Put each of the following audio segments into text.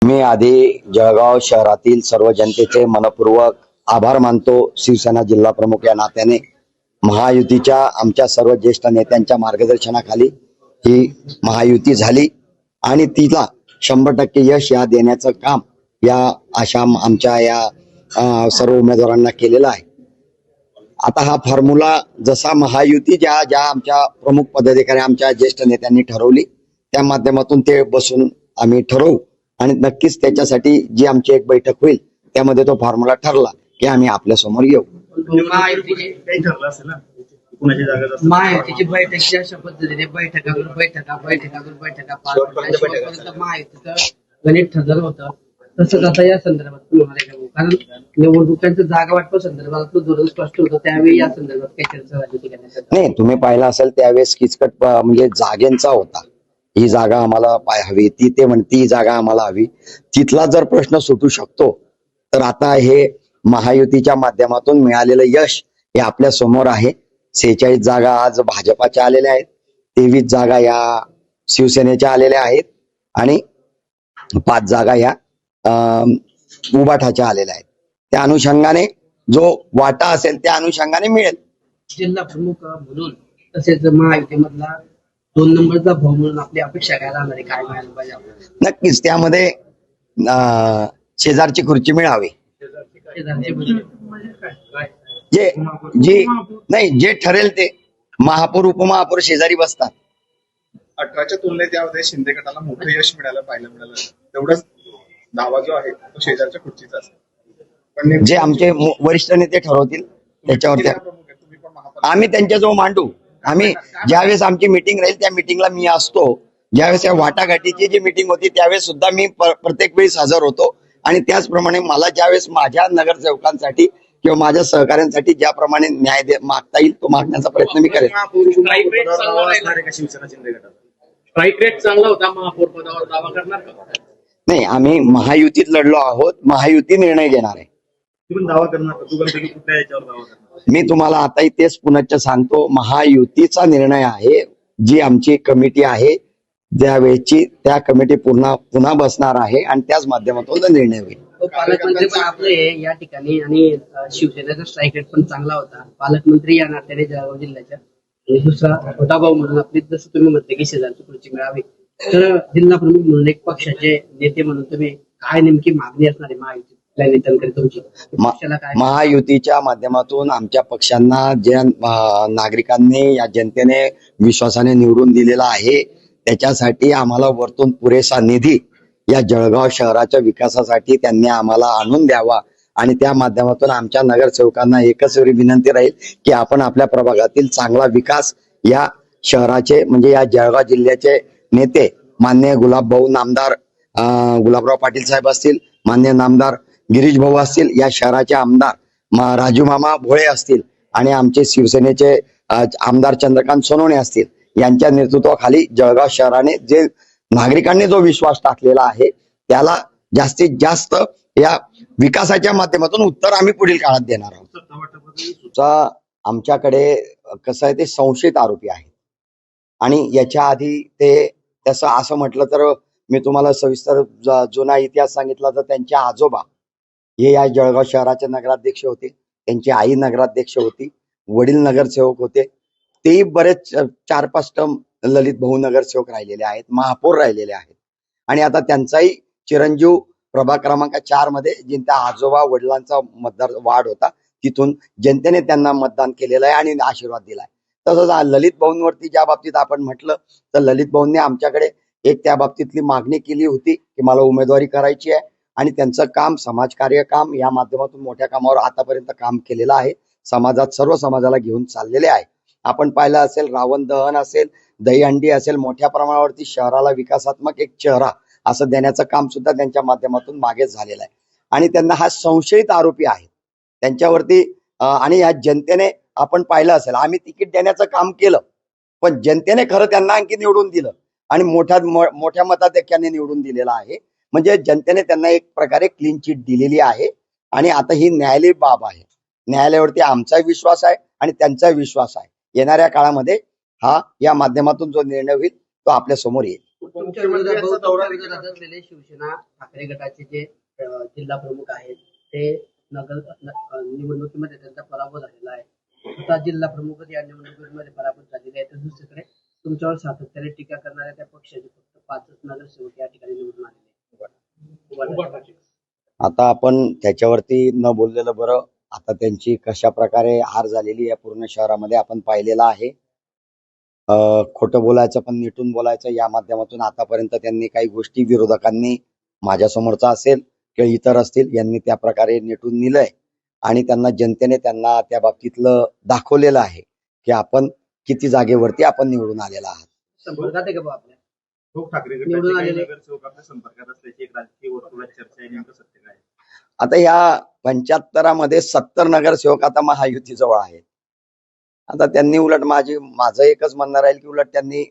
मी आधी जळगाव शहरातील सर्व जनतेचे मनपूर्वक आभार मानतो। शिवसेना जिल्हा प्रमुख या नात्याने महायुतीच्या आमच्या सर्व ज्येष्ठ नेत्यांच्या मार्गदर्शनाखाली ही महायुती झाली आणि तिला 100% यश या देण्याचं काम या अशा आमच्या या सर्व उमेदवारांना केलेलं आहे। आता हा फॉर्म्युला जसा महायुती ज्या ज्या आमच्या प्रमुख पदाधिकारी आमच्या ज्येष्ठ नेत्यांनी ठरवली त्या माध्यमातून ते बसून आम्ही ठरवू आणि नक्कीच त्याच्यासाठी जी आमची एक बैठक होईल त्यामध्ये तो फॉर्म्युला ठरला की आम्ही आपल्या समोर येऊ। महायुतीची बैठक अशा पद्धतीने बैठका महायुतीचं गणित ठरलं होतं तसंच आता या संदर्भात तुम्हाला कारण निवडणुकांच्या जागा वाटप संदर्भात धोरण स्पष्ट होतं त्यावेळी या संदर्भात काही चर्चा झाली नाही। तुम्ही पाहिलं असेल त्यावेळेस किचकट म्हणजे जागेंचा होता, ही जागा आम्हाला हवी, ती म्हणती ही जागा आम्हाला हवी, तिथला जर प्रश्न सुटू शकतो तर आता हे महायुतीच्या माध्यमातून मिळालेलं यश हे आपल्या समोर आहे। 46 जागा आज भाजपाच्या आलेल्या आहेत, 23 जागा या शिवसेनेच्या आलेल्या आहेत आणि 5 जागा या उबाठाच्या आलेल्या आहेत। त्या अनुषंगाने जो वाटा असेल त्या अनुषंगाने मिळेल। जिल्हा प्रमुख म्हणून तसेच महायुतीमधला 2 नंबरचा भाऊ म्हणून आपली अपेक्षा काय राहणार आहे, काय मिळालं पाहिजे आपल्याला? नक्कीच त्यामध्ये शेजारची खुर्ची मिळावी। जे जे नाही जे ठरेल ते महापौर उपमहापौर शेजारी बसतात। 18च्या तुलनेत यामध्ये शिंदे गटाला मोठं यश पाहायला मिळालं तेवढंच दावा जो आहे तो शेजारच्या खुर्चीचा असेल, पण जे आमचे वरिष्ठ नेते ठरवतील त्याच्यावरती आम्ही त्यांच्याजवळ मांडू। आम्ही ज्यावेळेस आमची मीटिंग राहील त्या मीटिंगला मी असतो, ज्यावेळेस या वाटाघाटीची जी मीटिंग होती त्यावेळेस सुद्धा मी प्रत्येक वेळेस हजर होतो आणि त्याचप्रमाणे मला ज्यावेळेस माझ्या नगरसेवकांसाठी किंवा माझ्या सहकाऱ्यांसाठी ज्याप्रमाणे न्याय मागता येईल तो मागण्याचा प्रयत्न मी करेन। स्ट्राईक रेट चांगला होता, महापौर पदावर दावा करणार का? नाही, आम्ही महायुतीत लढलो आहोत, महायुती निर्णय घेणार आहे। दावा करणार मी तुम्हाला आताही तेच पुनश्च सांगतो, महायुतीचा निर्णय आहे। जी आमची कमिटी आहे त्यावेळेची त्या कमिटी पुन्हा बसणार आहे आणि त्याच माध्यमातून निर्णय होईल। पालकमंत्री पण आपले या ठिकाणी आणि शिवसेनेचा स्ट्राईक रेट पण चांगला होता। पालकमंत्री या नात्याने जळगाव जिल्ह्याच्या आणि दुसरा छोटा भाऊ म्हणून आपली जसं तुम्ही म्हणते की शेजारची खुर्ची मिळावी, तर जिल्हा प्रमुख म्हणून एक पक्षाचे नेते म्हणून तुम्ही काय नेमकी मागणी असणार आहे महायुतीतल्या नेत्यांकडे तुमची? महायुतीच्या माध्यमातून आमच्या पक्षांना ज्या नागरिकांनी या जनतेने विश्वासाने निवडून दिलेला आहे त्याच्यासाठी आम्हाला वरतून पुरेसा निधी या जळगाव शहराच्या विकासासाठी त्यांनी आम्हाला आणून द्यावा आणि त्या माध्यमातून आमच्या नगरसेवकांना एकच विनंती राहील की आपण आपल्या प्रभागातील चांगला विकास या शहराचे म्हणजे या जळगाव जिल्ह्याचे नेते माननीय गुलाबभाऊ नामदार गुलाबराव पाटील साहेब असतील, माननीय नामदार गिरीश भाऊ असतील, या शहराचे आमदार राजू मामा भोळे असतील आणि आमचे शिवसेनेचे आमदार चंद्रकांत सोनवणे असतील, यांच्या नेतृत्वाखाली जळगाव शहराने जे नागरिकांनी जो विश्वास टाकलेला आहे त्याला जास्तीत जास्त या विकासाच्या माध्यमातून उत्तर आम्ही पुढील काळात देणार आहोत। आमच्याकडे कसं आहे, ते संशयित आरोपी आहेत आणि याच्या आधी ते तसं असं म्हटलं तर मी तुम्हाला सविस्तर जुना इतिहास सांगितला तर त्यांचे आजोबा हे या जळगाव शहराचे नगराध्यक्ष होते, त्यांची आई नगराध्यक्ष होती, वडील नगरसेवक होते, तेही बरेच 4-5 टर्म ललित भाऊ नगरसेवक राहिलेले आहेत, महापौर राहिलेले आहेत आणि आता त्यांचाही चिरंजीव प्रभाग क्रमांक 4 मध्ये जिंता आजोबा वडिलांचा मतदार वाढ होता तिथून जनतेने त्यांना मतदान केलेलं आहे आणि आशीर्वाद दिलाय। तसंच ललित भाऊंवरती ज्या बाबतीत आपण म्हटलं तर ललित भाऊंनी आमच्याकडे एक त्या बाबतीतली मागणी केली होती की मला उमेदवारी करायची आहे आणि त्यांचं काम समाजकार्य काम या माध्यमातून मोठ्या कामावर आतापर्यंत काम केलेलं आहे, समाजात सर्व समाजाला घेऊन चाललेले आहे। आपण पाहिलं असेल रावण दहन असेल, दहीहंडी असेल, मोठ्या प्रमाणावरती शहराला विकासात्मक एक चेहरा असं देण्याचं काम सुद्धा त्यांच्या माध्यमातून मागे झालेलं आहे आणि त्यांना हा संशयित आरोपी आहे त्यांच्यावरती आणि या जनतेने आपण पाहिलं असेल आम्ही तिकीट देण्याचं काम केलं पण जनतेने खरं त्यांना आणखी निवडून दिलं आणि मोठ्या मताधिक्याने निवडून दिलेला आहे। म्हणजे जनतेने त्यांना एक प्रकारे क्लीन चिट दिलेली आहे आणि आता ही न्यायालयीन बाब आहे। न्यायालयावरती आमचा विश्वास आहे आणि त्यांचा विश्वास आहे। येणाऱ्या काळामध्ये हा या माध्यमातून जो निर्णय होईल तो आपल्या समोर येईल। तुमच्या उपमुख्यमंत्र्यांचा विरोधात दौरा तुमच्या देखील विरोधात असलेले शिवसेना ठाकरे गटाचे जे जिल्हा प्रमुख आहेत ते निवडणुकीमध्ये त्यांचा पराभव झालेला आहे. स्वतः जिल्हा प्रमुख या निवडणुकीमध्ये पराभूत झालेले आहेत. तर दुसरीकडे तुमच्यावर सातत्याने टीका करणाऱ्या त्या पक्षाचे फक्त 5 नगरसेवक या ठिकाणी निवडून आलेले आहेत. उभाटाचे. आता आपण त्याच्यावरती न बोललेलं बरं. आता त्यांची कशा प्रकारे हार झालेली या पूर्ण शहरामध्ये आपण पाहिलेलं आहे. खोटं बोलायचं पण नीटून बोलायचं या माध्यमातून आतापर्यंत त्यांनी काही गोष्टी विरोधकांनी माझ्यासमोरचा असेल किंवा इतर असतील यांनी त्या प्रकारे नीटून निलंय आणि त्यांना जनतेने त्यांना त्या बाबतीतलं दाखवलेलं आहे की आपण किती जागेवरती आपण निवडून आलेला आहात. संपर्कात आहे का बा आपल्या खूप ठाकरे निवडून गटाचे काही आलेले. नगरसेवक आपल्या संपर्कात असल्याची एक राजकीय वर्तुळात चर्चा आहे. नेमकं सत्य काय? आता या 75 मध्ये 70 नगरसेवक आता महायुतीजवळ आहेत. आता त्यांनी उलट माझं एकच म्हणणं राहील की उलट त्यांनी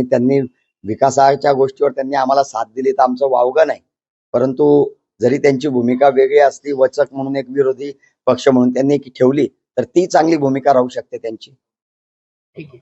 त्यांनी विकासाच्या गोष्टीवर त्यांनी आम्हाला साथ दिली तर आमचं वावगं नाही. परंतु जरी त्यांची भूमिका वेगळी असली वचक म्हणून एक विरोधी पक्ष म्हणून त्यांनी ठेवली तर ती चांगली भूमिका राहू शकते त्यांची. ठीक आहे.